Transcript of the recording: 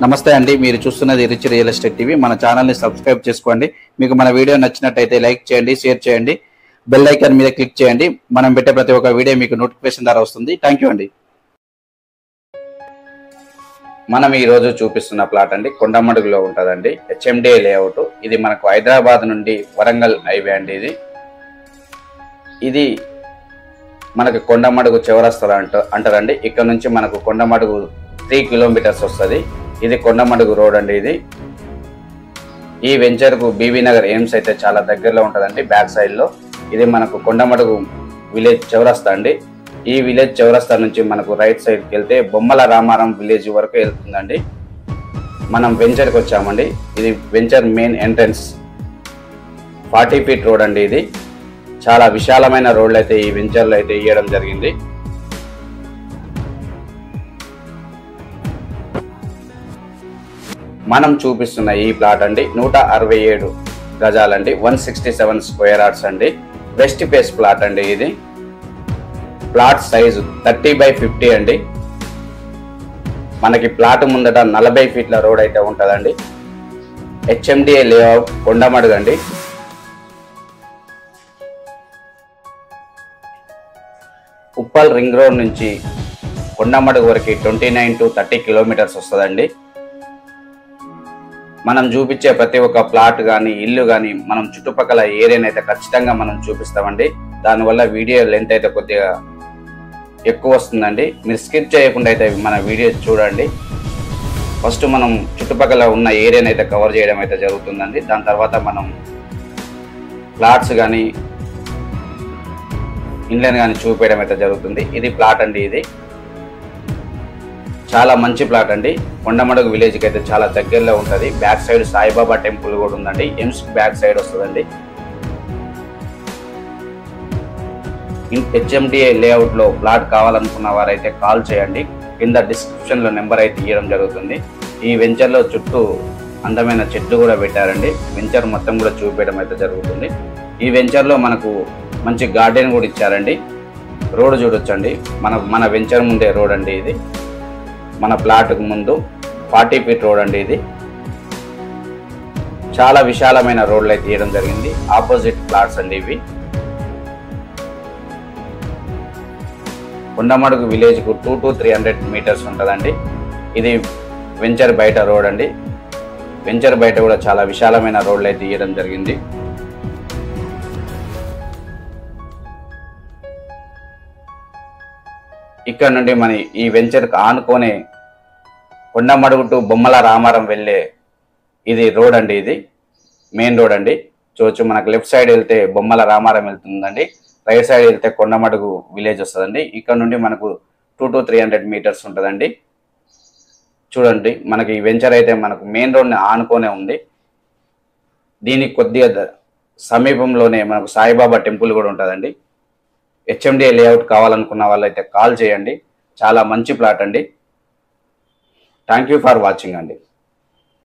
నమస్తే అండి, మీరు చూస్తున్నది రిచ్ రియల్ ఎస్టేట్ టీవీ. మన ఛానల్ని సబ్స్క్రైబ్ చేసుకోండి. మీకు మన వీడియో నచ్చినట్టయితే లైక్ చేయండి, షేర్ చేయండి, బెల్ ఐకాన్ మీద క్లిక్ చేయండి. మనం పెట్టే ప్రతి ఒక్క వీడియో మీకు నోటిఫికేషన్ ద్వారా వస్తుంది. థ్యాంక్ యూ అండి. మనం ఈ రోజు చూపిస్తున్న ప్లాట్ అండి కొండమడుగులో ఉంటుందండి. HMDA layout. ఇది మనకు హైదరాబాద్ నుండి వరంగల్ హైవే అండి. ఇది మనకి కొండమడుగు చివరస్తు అంటారండి. ఇక్కడ నుంచి మనకు కొండమడుగు 3 కిలోమీటర్స్ వస్తుంది. ఇది కొండమడుగు రోడ్ అండి. ఈ వెంచర్కు బీబీ నగర్ ఎయిమ్స్ అయితే చాలా దగ్గరలో ఉంటుందండి, బ్యాక్ సైడ్లో. ఇది మనకు కొండమడుగు విలేజ్ చౌరస్తా అండి. ఈ విలేజ్ చౌరస్తా నుంచి మనకు రైట్ సైడ్కి వెళ్తే బొమ్మల రామారం విలేజ్ వరకు వెళ్తుందండి. మనం వెంచర్కి వచ్చామండి. ఇది venture main entrance. 40 feet road అండి. ఇది చాలా విశాలమైన రోడ్లు అయితే ఈ వెంచర్లో అయితే ఇవ్వడం జరిగింది. మనం చూపిస్తున్న ఈ ప్లాట్ అండి 167 గజాలండి, 167 స్క్వేర్ యార్డ్స్ అండి. వెస్ట్ ఫేస్ ప్లాట్ అండి. ఇది ప్లాట్ సైజు 30/50 అండి. మనకి ప్లాట్ ముందట 40 ఫీట్ల రోడ్ అయితే ఉంటుందండి. హెచ్ఎండిఏ లేఅవుట్ కొండమడుగు అండి. ఉప్పల్ రింగ్ రోడ్ నుంచి కొండమడుగు వరకు 29 to 30 కిలోమీటర్స్ వస్తుందండి. మనం చూపించే ప్రతి ఒక్క ప్లాట్ కానీ ఇల్లు కానీ మనం చుట్టుపక్కల ఏరియాని అయితే ఖచ్చితంగా మనం చూపిస్తామండి. దానివల్ల వీడియో లెంత్ అయితే కొద్దిగా ఎక్కువ వస్తుందండి. మీరు స్కిప్ చేయకుండా అయితే మన వీడియో చూడండి. ఫస్ట్ మనం చుట్టుపక్కల ఉన్న ఏరియాని అయితే కవర్ చేయడం అయితే జరుగుతుందండి. దాని తర్వాత మనం ప్లాట్స్ కానీ ఇండ్లను కానీ చూపించడం అయితే జరుగుతుంది. ఇది ప్లాట్ అండి. ఇది చాలా మంచి ప్లాట్ అండి. కొండమడుగు విలేజ్కి అయితే చాలా దగ్గరలో ఉంటుంది. బ్యాక్ సైడ్ సాయిబాబా టెంపుల్ కూడా ఉందండి. ఎయిమ్స్ బ్యాక్ సైడ్ వస్తుందండి. హెచ్ఎండిఏ లేఅవుట్లో ప్లాట్ కావాలనుకున్న వారైతే కాల్ చేయండి. కింద డిస్క్రిప్షన్లో నెంబర్ అయితే ఇవ్వడం జరుగుతుంది. ఈ వెంచర్లో చుట్టూ అందమైన చెట్లు కూడా పెట్టారండి. వెంచర్ మొత్తం కూడా చూపించడం అయితే జరుగుతుంది. ఈ వెంచర్లో మనకు మంచి గార్డెన్ కూడా ఇచ్చారండి. రోడ్ చూడొచ్చండి. మన వెంచర్ ముందే రోడ్ అండి. ఇది మన ప్లాట్కు ముందు 40 ఫీట్ రోడ్ అండి. ఇది చాలా విశాలమైన రోడ్లు అయితే తీయడం జరిగింది. ఆపోజిట్ ప్లాట్స్ అండి ఇవి. కొండమడుగు విలేజ్కు 200 to 300 మీటర్స్ ఉంటుందండి. ఇది వెంచర్ బయట రోడ్ అండి. వెంచర్ బయట కూడా చాలా విశాలమైన రోడ్లు అయితే తీయడం జరిగింది. ఇక్కడ నుండి మన ఈ వెంచర్కి ఆనుకోనే కొండమడుగు టు బొమ్మల రామారం వెళ్ళే ఇది రోడ్ అండి. ఇది మెయిన్ రోడ్ అండి. చూడొచ్చు. మనకు లెఫ్ట్ సైడ్ వెళ్తే బొమ్మల రామారం వెళ్తుందండి. రైట్ సైడ్ వెళ్తే కొండమడుగు విలేజ్ వస్తుందండి. ఇక్కడ నుండి మనకు 200 to 300 మీటర్స్ ఉంటుందండి. చూడండి, మనకి ఈ వెంచర్ అయితే మనకు మెయిన్ రోడ్ని ఆనుకోనే ఉంది. దీనికి కొద్దిగా సమీపంలోనే మనకు సాయిబాబా టెంపుల్ కూడా ఉంటుందండి. హెచ్ఎండిఏ లేఅవుట్ కావాలనుకున్న వాళ్ళైతే కాల్ చేయండి. చాలా మంచి ప్లాట్ అండి. థ్యాంక్ యూ ఫర్ వాచింగ్ అండి.